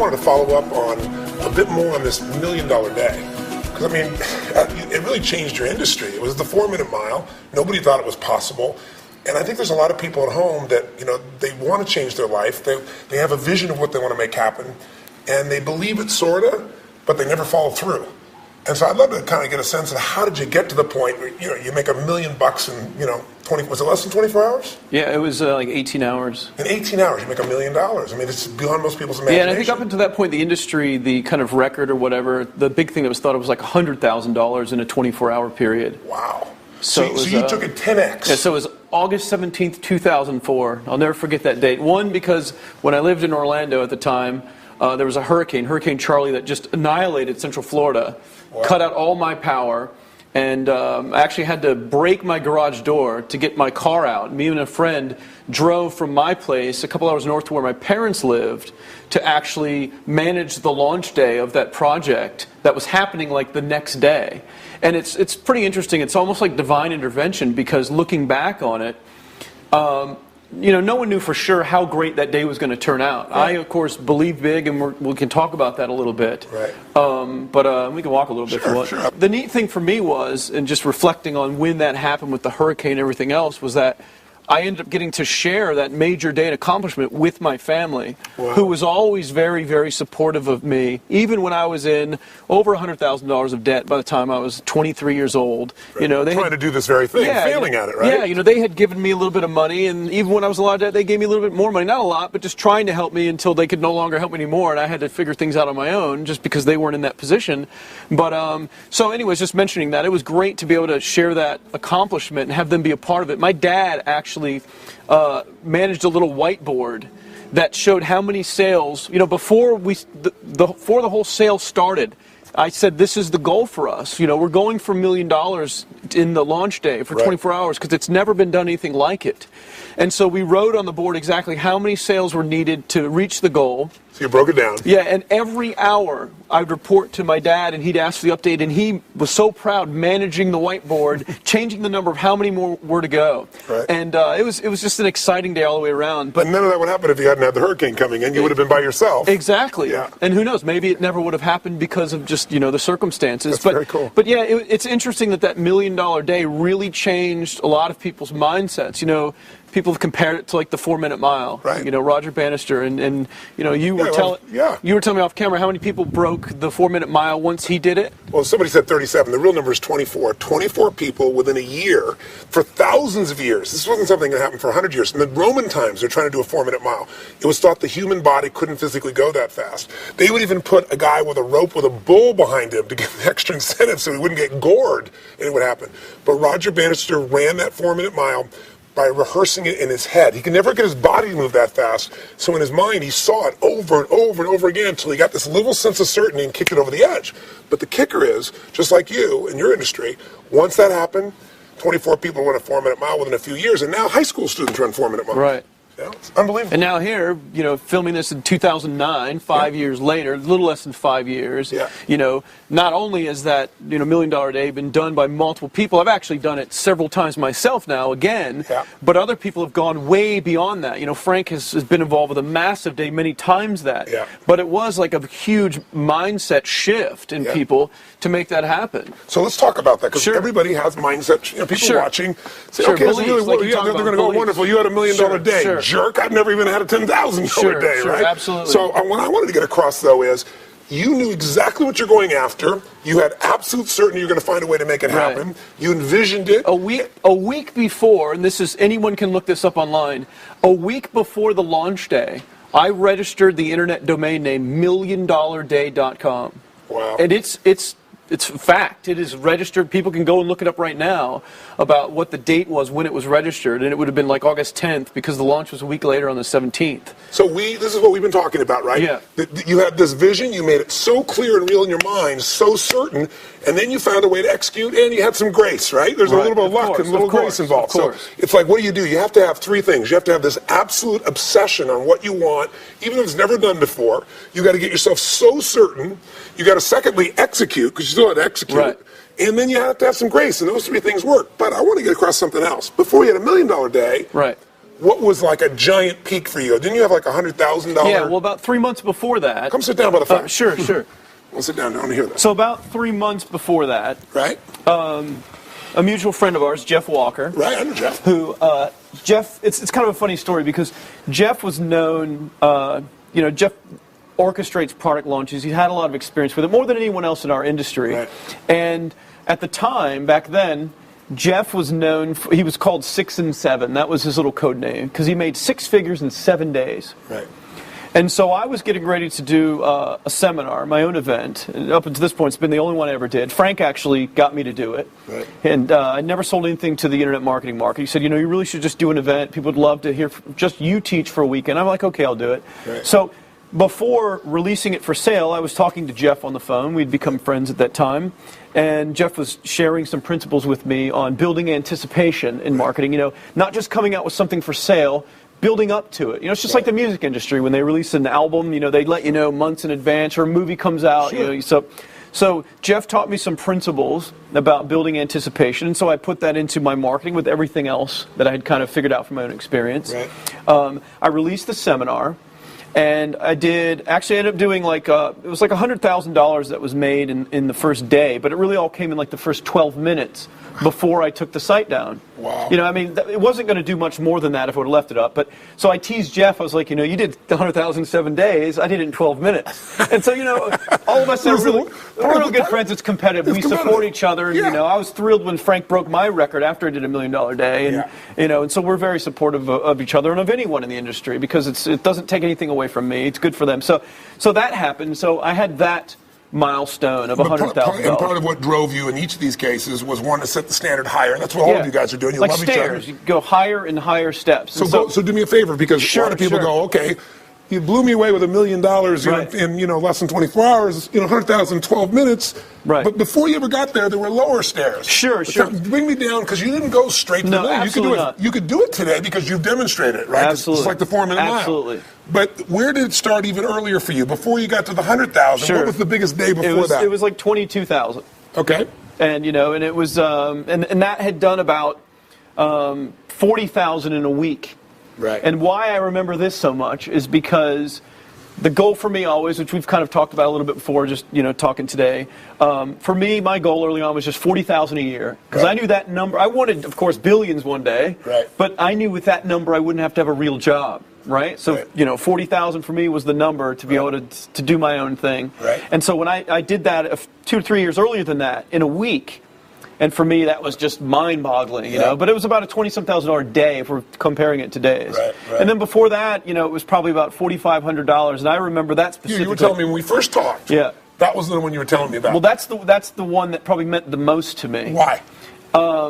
wanted to follow up on a bit more on this $1 million day. Because, I mean, it really changed your industry. It was the 4-minute mile. Nobody thought it was possible. And I think there's a lot of people at home that, you know, they want to change their life. They have a vision of what they want to make happen. And they believe it, sort of, but they never follow through. And so I'd love to kind of get a sense of how did you get to the point where, you know, you make $1 million in, you know, was it less than 24 hours? Yeah, it was like 18 hours. In 18 hours, you make $1 million. I mean, it's beyond most people's imagination. Yeah, and I think up until that point, the industry, the kind of record or whatever, the big thing that was thought of was like $100,000 in a 24-hour period. Wow. So you took it 10x. Yeah, so it was August 17th, 2004. I'll never forget that date. One, because when I lived in Orlando at the time, there was a Hurricane Charlie, that just annihilated Central Florida, cut out all my power, and I actually had to break my garage door to get my car out. Me and a friend drove from my place a couple hours north to where my parents lived to actually manage the launch day of that project that was happening like the next day. And it's pretty interesting. It's almost like divine intervention, because looking back on it, you know, no one knew for sure how great that day was going to turn out. Right. I, of course, believe big, and we can talk about that a little bit. Right. But we can walk a little bit if you want. Sure. The neat thing for me was, and just reflecting on when that happened with the hurricane and everything else, was that I ended up getting to share that major day and accomplishment with my family, who was always very, very supportive of me, even when I was in over $100,000 of debt by the time I was 23 years old. Right. You know, they trying to do this very thing, failing at it, right? Yeah, you know, they had given me a little bit of money, and even when I was in a lot of debt, they gave me a little bit more money. Not a lot, but just trying to help me until they could no longer help me anymore, and I had to figure things out on my own just because they weren't in that position. But so anyways, just mentioning that, it was great to be able to share that accomplishment and have them be a part of it. My dad actually managed a little whiteboard that showed how many sales, you know, before the whole sale started. I said, this is the goal for us. You know, we're going for $1 million in the launch day for 24 hours, because it's never been done anything like it. And so we wrote on the board exactly how many sales were needed to reach the goal. So you broke it down. Yeah, and every hour I'd report to my dad, and he'd ask for the update, and he was so proud managing the whiteboard, changing the number of how many more were to go. Right. And it was just an exciting day all the way around. But none of that would happen if you hadn't had the hurricane coming in. You would have been by yourself. Exactly. Yeah. And who knows, maybe it never would have happened because of just, you know, the circumstances. That's very cool. But yeah, it's interesting that $1 million day really changed a lot of people's mindsets. You know, people have compared it to like the 4-minute mile. Right. You know, Roger Bannister, and you know, you were telling me off camera how many people broke the 4-minute mile once he did it. Well, somebody said 37. The real number is 24. 24 people within a year for thousands of years. This wasn't something that happened for 100 years. In the Roman times, they're trying to do a 4-minute mile. It was thought the human body couldn't physically go that fast. They would even put a guy with a rope with a bull behind him to give him extra incentive so he wouldn't get gored, and it would happen. But Roger Bannister ran that 4-minute mile by rehearsing it in his head. He could never get his body to move that fast, so in his mind he saw it over and over and over again until he got this little sense of certainty and kicked it over the edge. But the kicker is, just like you in your industry, once that happened, 24 people run a 4-minute mile within a few years, and now high school students run 4-minute miles. Right. Yeah, it's unbelievable. And now here, you know, filming this in 2009, 5 years later, a little less than 5 years, you know, not only has that, you know, $1 million day been done by multiple people, I've actually done it several times myself now, again, but other people have gone way beyond that. You know, Frank has been involved with a massive day many times that. But it was like a huge mindset shift in people to make that happen. So let's talk about that, because everybody has mindset. You know, people watching say, okay, this is really, they're going to go wonderful. You had $1 million day. Jerk, I've never even had a $10,000 day, right? Absolutely. So what I wanted to get across, though, is you knew exactly what you're going after. You had absolute certainty you're going to find a way to make it happen. You envisioned it. A week before, and this is, anyone can look this up online, a week before the launch day, I registered the internet domain name milliondollarday.com. Wow. And it's a fact. It is registered. People can go and look it up right now about what the date was when it was registered, and it would have been like August 10th, because the launch was a week later on the 17th. So this is what we've been talking about, right? Yeah. You had this vision, you made it so clear and real in your mind, so certain, and then you found a way to execute, and you had some grace, right? There's a little bit of luck and a little grace involved. So it's like, what do? You have to have three things. You have to have this absolute obsession on what you want, even if it's never done before. You got to get yourself so certain. You got to secondly execute, because you still have to execute. Right. And then you have to have some grace, and those three things work. But I want to get across something else. Before you had $1 million day, what was like a giant peak for you? Didn't you have like $100,000? Yeah, well, about 3 months before that. Come sit down by the fire. Sure, sure. We'll sit down. I want to hear that. So about 3 months before that, Right? a mutual friend of ours, Jeff Walker. Right, I know Jeff. Who, Jeff, it's kind of a funny story because Jeff was known, Jeff orchestrates product launches. He had a lot of experience with it, more than anyone else in our industry. Right. And at the time, back then, Jeff was known, he was called 6 and 7. That was his little code name because he made 6 figures in 7 days. Right. And so I was getting ready to do a seminar, my own event. And up until this point, it's been the only one I ever did. Frank actually got me to do it. Right. And I never sold anything to the internet marketing market. He said, you really should just do an event. People would love to hear just you teach for a weekend. I'm like, okay, I'll do it. Right. So before releasing it for sale, I was talking to Jeff on the phone. We'd become friends at that time. And Jeff was sharing some principles with me on building anticipation in marketing. Not just coming out with something for sale, building up to it. It's just like the music industry. When they release an album, they let you know months in advance, or a movie comes out. Sure. So Jeff taught me some principles about building anticipation, and so I put that into my marketing with everything else that I had kind of figured out from my own experience. Right. I released the seminar. And I ended up doing it was like $100,000 that was made in the first day, but it really all came in like the first 12 minutes before I took the site down. Wow. It wasn't going to do much more than that if I would have left it up. But so I teased Jeff. I was like, you did the 100,000 in 7 days. I did it in 12 minutes. And so, all of us are we're real good friends. It's competitive. We support each other. Yeah. And, I was thrilled when Frank broke my record after I did $1 million day. And, and so we're very supportive of each other and of anyone in the industry because it doesn't take anything away from me. It's good for them. So that happened. So I had that milestone of $100,000. And part of what drove you in each of these cases was one to set the standard higher. That's what all of you guys are doing. You like love stairs. each other. You go higher and higher steps. So do me a favor, because a lot of people go, okay, you blew me away with $1 million in less than 24 hours, 100,000 in 12 minutes. Right. But before you ever got there were lower stairs. Sure. Bring me down, because you didn't go straight to the middle. Absolutely not. You could do it today because you've demonstrated it, right? Absolutely. It's like the 4-minute mile. Absolutely. But where did it start even earlier for you? Before you got to the 100,000, Sure. What was the biggest day before that? It was like 22,000. Okay. And and it was and that had done about 40,000 in a week. Right. And why I remember this so much is because the goal for me always, which we've kind of talked about a little bit before, just talking today. For me, my goal early on was just 40,000 a year, because I knew that number. I wanted, of course, billions one day. Right. But I knew with that number, I wouldn't have to have a real job. Right. So 40,000 for me was the number to be able to do my own thing. Right. And so when I did that 2 or 3 years earlier than that in a week. And for me, that was just mind-boggling, you know. But it was about a $20,000 day if we're comparing it to days. Right. And then before that, it was probably about $4,500. And I remember that specifically. You were telling me when we first talked. Yeah. That was the one you were telling me about. Well, that's the one that probably meant the most to me. Why? Now,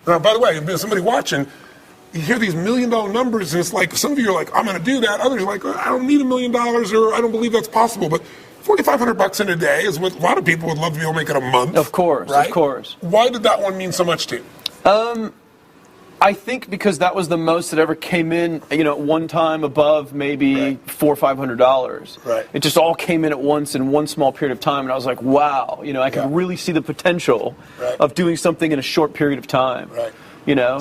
by the way, if there's somebody watching, you hear these $1 million numbers, and it's like some of you are like, I'm going to do that. Others are like, I don't need $1 million, or I don't believe that's possible. But $4,500 in a day is what a lot of people would love to be able to make in a month. Of course, right? Of course. Why did that one mean so much to you? I think because that was the most that ever came in, at one time above maybe $400 or $500. Right. It just all came in at once in one small period of time, and I was like, wow, I can really see the potential of doing something in a short period of time. Right.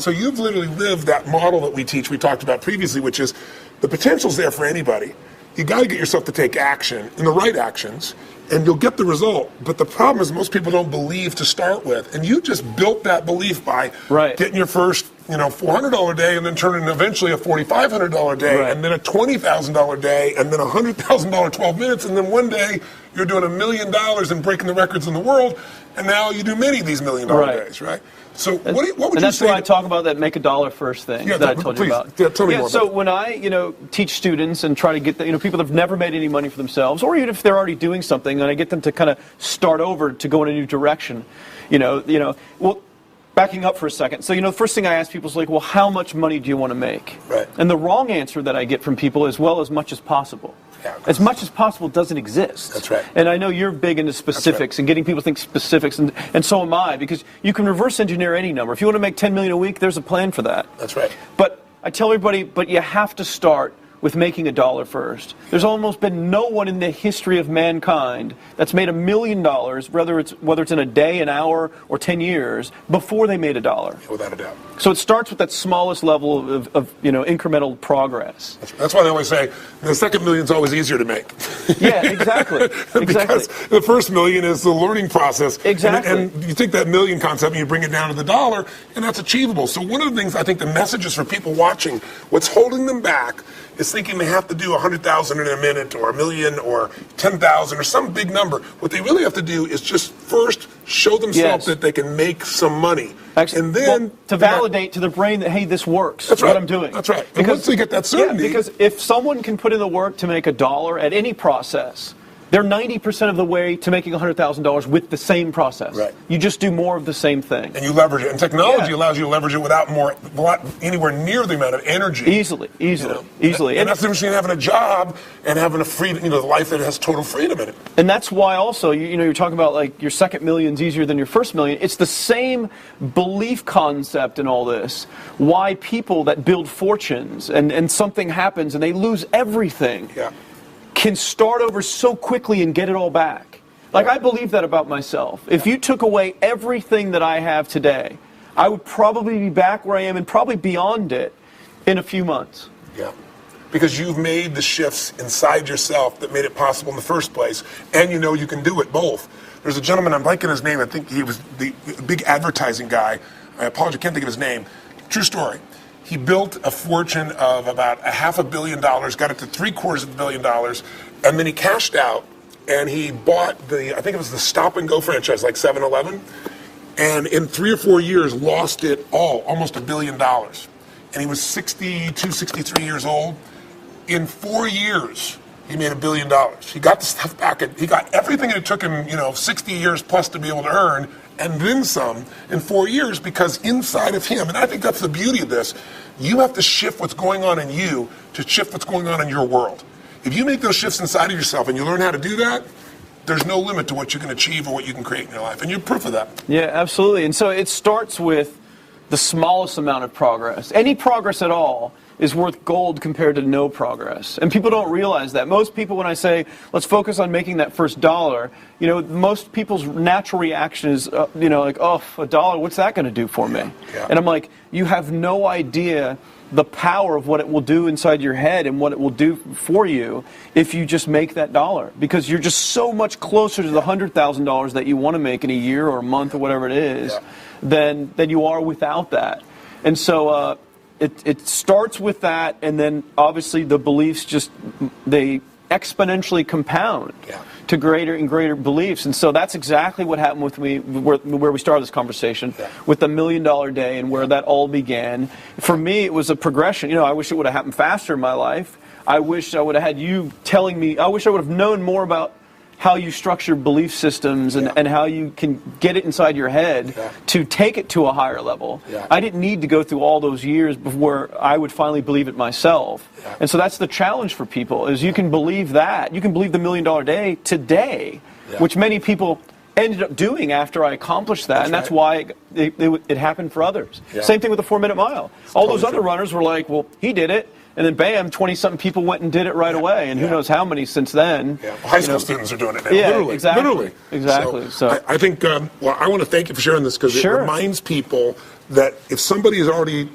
So you've literally lived that model that we teach, we talked about previously, which is the potential's there for anybody. You got to get yourself to take action, and the right actions, and you'll get the result. But the problem is most people don't believe to start with. And you just built that belief by getting your first $400 day, and then turning eventually a $4,500 day, and then a $20,000 day, and then a $100,000 12 minutes, and then one day you're doing $1 million and breaking the records in the world, and now you do many of these $1 million days, right? So what would you say? And that's why I talk about that make a dollar first thing that I told you about. Tell me more about so when I, teach students and try to get people that have never made any money for themselves, or even if they're already doing something, and I get them to kind of start over to go in a new direction, well, backing up for a second. So, the first thing I ask people is like, well, how much money do you want to make? Right. And the wrong answer that I get from people is, well, as much as possible. Yeah, as much as possible doesn't exist. That's right. And I know you're big into specifics and getting people to think specifics, and so am I, because you can reverse engineer any number. If you want to make $10 million a week, there's a plan for that. That's right. But I tell everybody, but you have to start with making $1 first. There's almost been no one in the history of mankind that's made $1 million, whether it's in a day, an hour, or 10 years, before they made $1. Yeah, without a doubt. So it starts with that smallest level of incremental progress. That's why they always say the second million is always easier to make. Yeah, exactly. Because the first million is the learning process. Exactly. And you take that million concept and you bring it down to the $1, and that's achievable. So one of the things I think the messages for people watching, what's holding them back is thinking they have to do 100,000 in a minute or 1 million or 10,000 or some big number. What they really have to do is just first show themselves that they can make some money. Actually, and then to validate to the brain that, hey, this works. That's what I'm doing. That's right. And once they get that certainty. Yeah, because if someone can put in the work to make $1 at any process, they're 90% of the way to making $100,000 with the same process. Right. You just do more of the same thing. And you leverage it. And technology allows you to leverage it without anywhere near the amount of energy. Easily. And that's the difference between having a job and having a freedom, the life that has total freedom in it. And that's why also, you're talking about like your second million's easier than your first million. It's the same belief concept in all this. Why people that build fortunes and something happens and they lose everything. Yeah. Can start over so quickly and get it all back. Like, I believe that about myself. If you took away everything that I have today, I would probably be back where I am and probably beyond it in a few months. Yeah. Because you've made the shifts inside yourself that made it possible in the first place, and you can do it both. There's a gentleman, I'm blanking his name, I think he was the big advertising guy. I apologize, I can't think of his name. True story. He built a fortune of about $500 million, got it to $750 million, and then he cashed out and he bought I think it was the Stop and Go franchise, like 7-Eleven, and in 3 or 4 years lost it all, almost $1 billion. And he was 62, 63 years old. In 4 years, he made $1 billion. He got the stuff back, and he got everything it took him, 60 years plus to be able to earn, and then some in 4 years, because inside of him, and I think that's the beauty of this, you have to shift what's going on in you to shift what's going on in your world. If you make those shifts inside of yourself and you learn how to do that, there's no limit to what you can achieve or what you can create in your life. And you're proof of that. Yeah, absolutely. And so it starts with the smallest amount of progress. Any progress at all is worth gold compared to no progress. And people don't realize that. Most people, when I say, let's focus on making that first $1, most people's natural reaction is, like, oh, $1, what's that going to do for me? Yeah. And I'm like, you have no idea the power of what it will do inside your head and what it will do for you if you just make that $1. Because you're just so much closer to the $100,000 that you want to make in a year or a month or whatever it is than you are without that. And so it starts with that, and then obviously the beliefs they exponentially compound to greater and greater beliefs. And so that's exactly what happened with me, where we started this conversation, with the $1 million day and where that all began. For me, it was a progression. I wish it would have happened faster in my life. I wish I would have had you telling me, I wish I would have known more about how you structure belief systems and how you can get it inside your head to take it to a higher level. I didn't need to go through all those years before I would finally believe it myself. And so that's the challenge for people, is you can believe that. You can believe the $1 million day today, which many people ended up doing after I accomplished that. And that's why it happened for others. Same thing with the 4-minute mile. All those other runners were like, well, he did it. And then, bam, 20-something people went and did it right away, and who knows how many since then. Well, high school students are doing it now, literally. Exactly. So I think, I want to thank you for sharing this, because it reminds people that if somebody has already,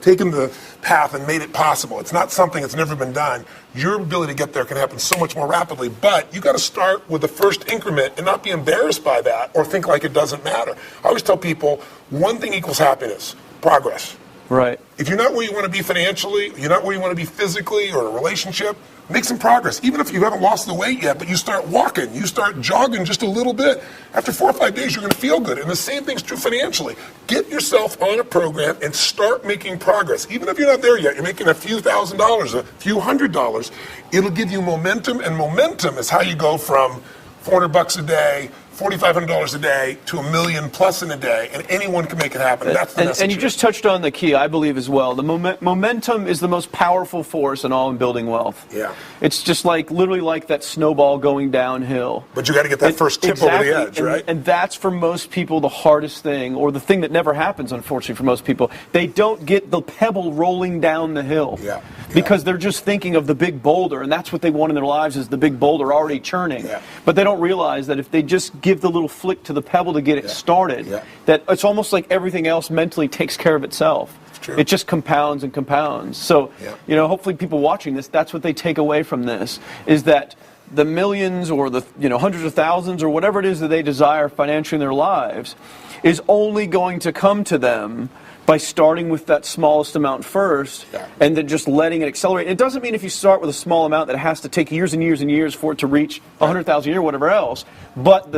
taken the path and made it possible, it's not something that's never been done. Your ability to get there can happen so much more rapidly, but you got to start with the first increment and not be embarrassed by that or think like it doesn't matter. I always tell people, one thing equals happiness: progress. Right. If you're not where you want to be financially, you're not where you want to be physically or a relationship, make some progress. Even if you haven't lost the weight yet, but you start walking, you start jogging just a little bit. After 4 or 5 days, you're going to feel good. And the same thing's true financially. Get yourself on a program and start making progress. Even if you're not there yet, you're making a few $1,000s, a few $100s. It'll give you momentum, and momentum is how you go from $400 a day $4,500 a day to $1 million plus in a day, and anyone can make it happen. That's the message. And you just touched on the key, I believe, as well. The momentum is the most powerful force in all in building wealth. Yeah. It's just like literally like that snowball going downhill. But you got to get that first tip over the edge, right? And that's for most people the hardest thing, or the thing that never happens, unfortunately, for most people. They don't get the pebble rolling down the hill. Yeah. Because they're just thinking of the big boulder, and that's what they want in their lives, is the big boulder already churning. Yeah. But they don't realize that if they just give the little flick to the pebble to get it started, that it's almost like everything else mentally takes care of itself. True. It just compounds and compounds. So, you know, hopefully people watching this, that's what they take away from this, is that the millions or the hundreds of thousands or whatever it is that they desire financially in their lives is only going to come to them by starting with that smallest amount first, and then just letting it accelerate. It doesn't mean if you start with a small amount that it has to take years and years and years for it to reach 100,000 a year or whatever else. But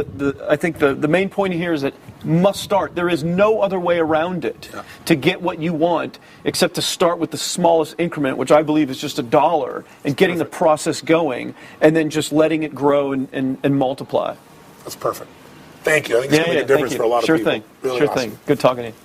I think the main point here is that must start. There is no other way around it to get what you want except to start with the smallest increment, which I believe is just $1, and getting the process going, and then just letting it grow and multiply. That's perfect. Thank you. I think it's going to make a difference for a lot of people. Sure thing. Really sure awesome. thing. Good talking to you.